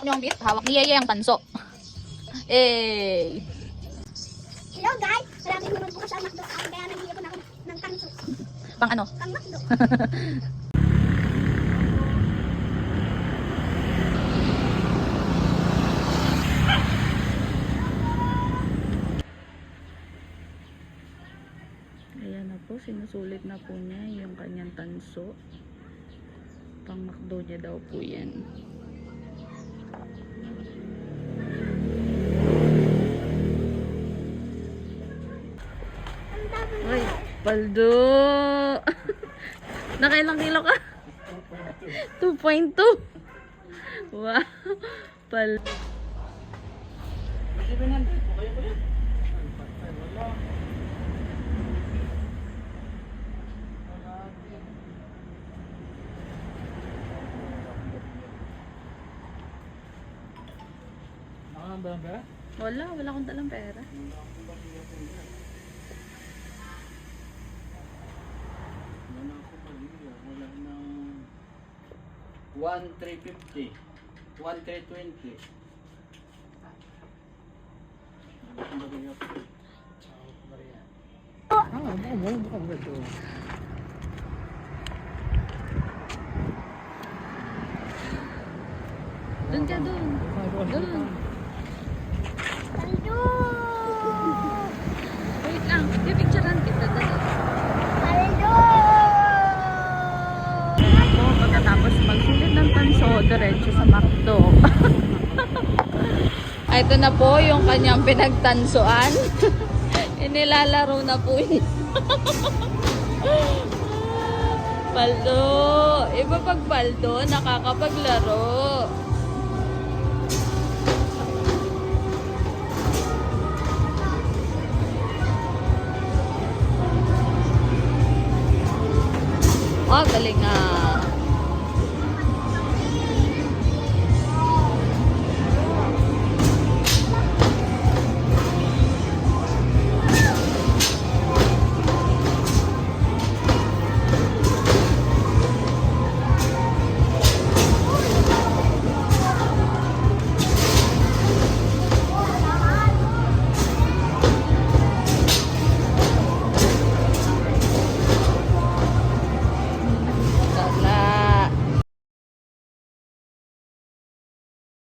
niyo ang beat, hawak ni Yeye ang tanso. Eh. Hello guys! Maraming naman bukas ang McDo. Kaya naghihi ako ng kanso. Pang ano? Pang McDo. Ayan na po, sinusulit na po niya yung kanyang tanso. Pang McDo niya daw po yan. Ay, paldo! Nakailang kilo ka? 2.2. Wow! Paldo. Wala akong dalang pera. Wala nang 1,350, 1,320. Doon ka doon. Doon. Paldo! Wait lang. Pipicturean kita doon. Paldo! Ako, pagkatapos magsulit ng tanso, diretso sa McDo. Ito na po yung kanyang pinagtansuan. Inilalaro na po niya. Paldo. Iba pag paldo, nakakapaglaro. Oh, galing nga.